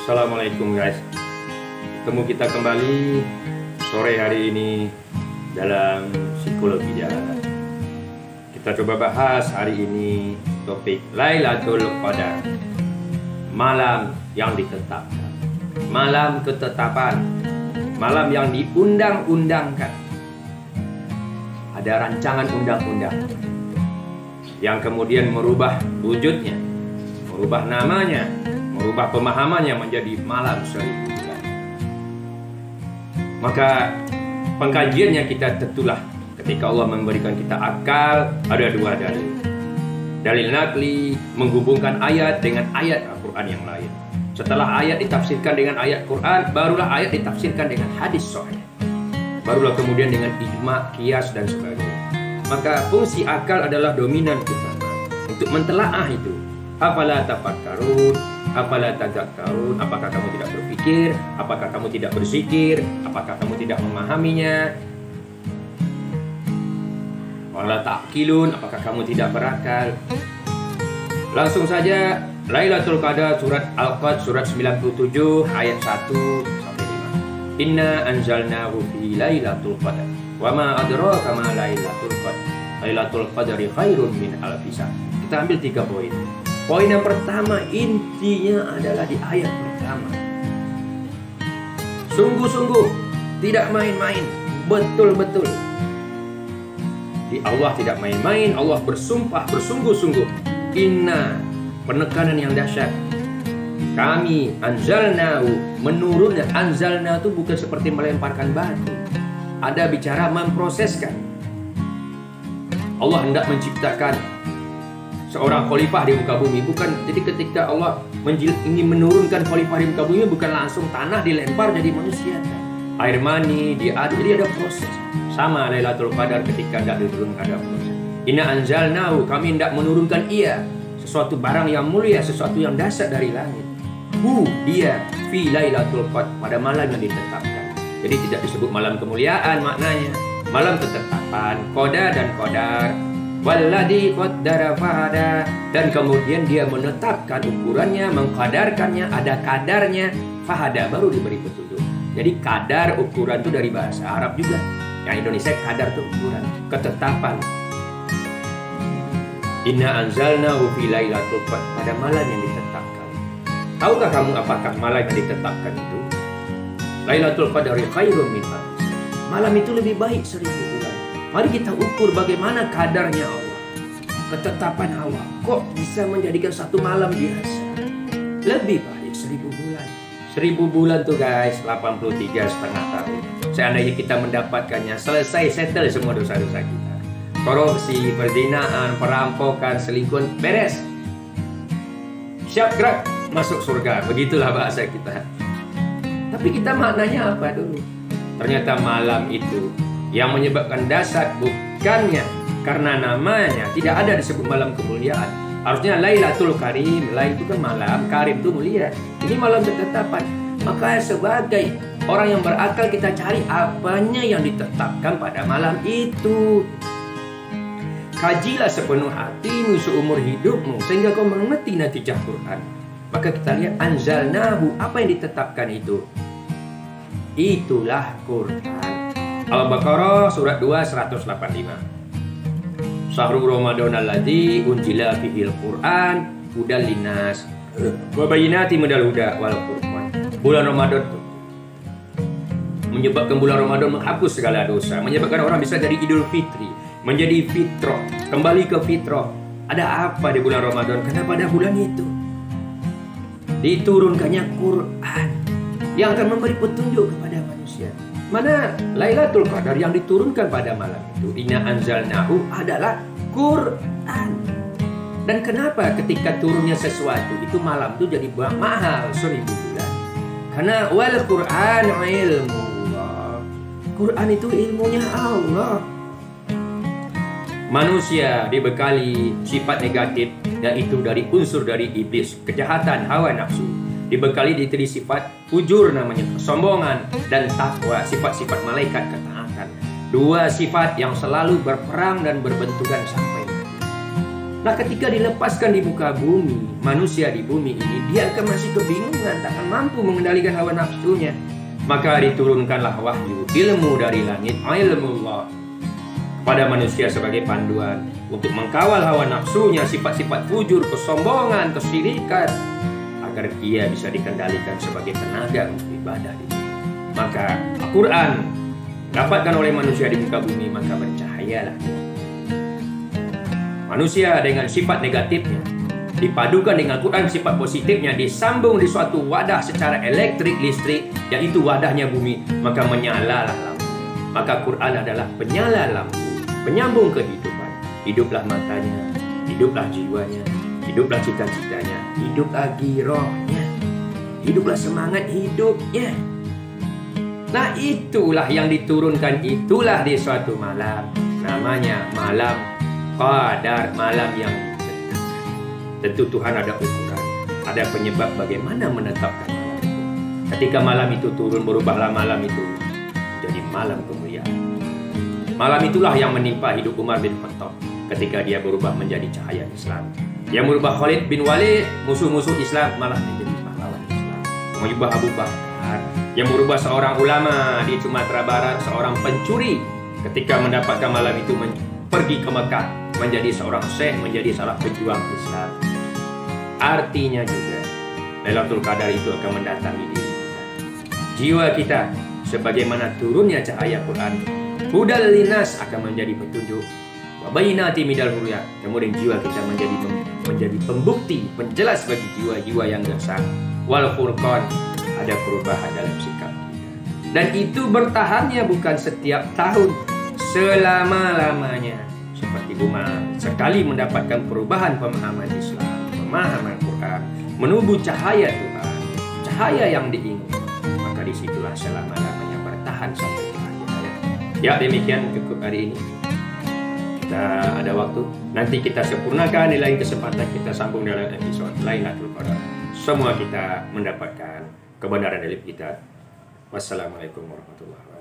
Assalamualaikum guys. Ketemu kita kembali sore hari ini dalam psikologi jalan. Kita coba bahas hari ini topik Lailatul Qadar, malam yang ditetapkan, malam ketetapan, malam yang diundang-undangkan. Ada rancangan undang-undang yang kemudian merubah wujudnya, merubah namanya, merubah pemahamannya menjadi malam seribu bulan. Maka pengkajiannya kita tentulah ketika Allah memberikan kita akal, ada dua dalil. Dalil nakli menghubungkan ayat dengan ayat Al-Quran yang lain. Setelah ayat ditafsirkan dengan ayat Quran, barulah ayat ditafsirkan dengan hadis sahih. Barulah kemudian dengan ijma, qiyas dan sebagainya. Maka fungsi akal adalah dominan utama untuk mentelaah itu. Afala tafakkarun, afala tadzakkarun, apakah kamu tidak berpikir, apakah kamu tidak berzikir, apakah kamu tidak memahaminya? Wala ta'qilun, apakah kamu tidak berakal? Langsung saja Lailatul Qadar surat Al-Qad surat 97 ayat 1 sampai 5. Inna anzalnahu fi Lailatul Qadar. Wa ma adraka ma Lailatul Qadar. Lailatul Qadari khairum min alfi syahr. Kita ambil 3 poin. Poin yang pertama intinya adalah di ayat pertama. Sungguh-sungguh, tidak main-main, betul-betul. Di Allah tidak main-main, Allah bersumpah bersungguh-sungguh. Inna, penekanan yang dahsyat. Kami anzalnahu, menurunnya. Anzalna itu bukan seperti melemparkan batu. Ada bicara memproseskan. Allah hendak menciptakan seorang khalifah di muka bumi, bukan. Jadi ketika Allah ingin menurunkan khalifah di muka bumi, bukan langsung tanah dilempar jadi manusia. Air mani diaduk, jadi ada proses. Sama Lailatul Qadar ketika hendak diturunkan ada proses. Inna anzalnahu, kami hendak menurunkan ia, sesuatu barang yang mulia, sesuatu yang dahsyat dari langit. Dia fi Lailatul Qadar, pada malam yang ditetapkan. Jadi tidak disebut malam kemuliaan maknanya, malam ketetapan, qada dan qadar. Walladzi qaddara fahada, dan kemudian dia menetapkan ukurannya, mengkadarkannya, ada kadarnya, fahada, baru diberi petunjuk. Jadi kadar ukuran itu dari bahasa Arab juga. Yang Indonesia kadar itu ukuran, ketetapan. Inna anzalnahu fi Lailatul Qadar, pada malam yang ditetapkan. Tahukah kamu apakah malam yang ditetapkan itu? Lailatul Qadari khairum min alfi syahr. Malam itu lebih baik 1000 bulan. Mari kita ukur bagaimana kadarnya Allah, ketetapan Allah. Kok bisa menjadikan satu malam biasa lebih baik 1000 bulan? 1000 bulan tuh guys, 83,5 tahun. Seandainya kita mendapatkannya, selesai, settle semua dosa-dosa kita. Korupsi, perzinahan, perampokan, selingkuh, beres. Siap gerak, masuk surga. Begitulah bahasa kita. Tapi kita maknanya apa dulu? Ternyata malam itu yang menyebabkan dahsyat bukannya karena namanya, tidak ada disebut malam kemuliaan. Harusnya Lailatul Karim, Lail itu kan malam, Karim itu mulia. Ini malam ketetapan. Maka sebagai orang yang berakal kita cari apanya yang ditetapkan pada malam itu. Kajilah sepenuh hatimu seumur hidupmu sehingga kau mengerti natijah Quran. Maka kita lihat anzalnahu, apa yang ditetapkan itu? Itulah Quran. Al-Baqarah surat 2 185. Syahrul Ramadan alladzi unzila fihil Qur'an hudal linnas wa bayyinatin minal huda wal furqan. Bulan Ramadan itu menyebabkan bulan Ramadan menghapus segala dosa, menyebabkan orang bisa jadi Idul Fitri, menjadi fitrah, kembali ke fitrah. Ada apa di bulan Ramadan? Karena pada bulan itu diturunkannya Quran yang akan memberi petunjuk kepada manusia. Mana Lailatul Qadar yang diturunkan pada malam itu? Inna anzalnahu adalah Quran. Dan kenapa ketika turunnya sesuatu itu malam itu jadi mahal 1000 bulan? Karena wal Quran ilmu Allah. Quran itu ilmunya Allah. Manusia dibekali sifat negatif, yaitu dari unsur dari iblis, kejahatan, hawa nafsu. Dibekali diteri sifat fujur namanya, kesombongan, dan takwa, sifat-sifat malaikat, ketaatan. Dua sifat yang selalu berperang dan berbenturan sampai mati. Nah, ketika dilepaskan di muka bumi, manusia di bumi ini, dia akan masih kebingungan, tak akan mampu mengendalikan hawa nafsunya. Maka diturunkanlah wahyu, ilmu dari langit, ilmullah, pada manusia sebagai panduan untuk mengkawal hawa nafsunya, sifat-sifat fujur, kesombongan, kesyirikan, agar dia bisa dikendalikan sebagai tenaga untuk ibadah di bumi. Maka Al-Quran dapatkan oleh manusia di muka bumi, maka bercahayalah. Manusia dengan sifat negatifnya dipadukan dengan Quran sifat positifnya, disambung di suatu wadah secara elektrik listrik, yaitu wadahnya bumi, maka menyalalah lampu. Maka Quran adalah penyala lampu, penyambung kehidupan. Hiduplah matanya, hiduplah jiwanya, hiduplah cita-citanya, hidup lagi rohnya, hiduplah semangat hidupnya. Nah, itulah yang diturunkan, itulah di suatu malam, namanya malam Qadar, malam yang ditetapkan. Tentu Tuhan ada ukuran, ada penyebab bagaimana menetapkan malam itu. Ketika malam itu turun, berubahlah malam itu menjadi malam kemuliaan. Malam itulah yang menimpa hidup Umar bin Khattab ketika dia berubah menjadi cahaya Islam. Yang merubah Khalid bin Walid, musuh-musuh Islam, malah menjadi pahlawan Islam. Mengubah Abu Bakar, yang merubah seorang ulama di Sumatera Barat, seorang pencuri, ketika mendapatkan malam itu pergi ke Mekah, menjadi seorang syekh, menjadi seorang pejuang Islam. Artinya juga Lailatul Qadar itu akan mendatangi diri kita, jiwa kita, sebagaimana turunnya cahaya Quran. Hudal linas akan menjadi petunjuk, wa bayyinati minal huda. Kemudian jiwa kita menjadi pembukti, penjelas bagi jiwa-jiwa yang gersang. Wal furqan, ada perubahan dalam sikap kita. Dan itu bertahannya bukan setiap tahun, selama-lamanya. Seperti Umar, sekali mendapatkan perubahan pemahaman Islam, pemahaman Quran, menubuh cahaya Tuhan, cahaya yang diinginkan, maka disitulah selama-lamanya bertahan sampai akhir hayat. Ya, demikian cukup hari ini. Kita ada waktu, nanti kita sempurnakan di lain kesempatan, kita sambung dalam episode Lailatul Qadar. Semua kita mendapatkan kebenaran dari kita. Wassalamualaikum warahmatullahi wabarakatuh.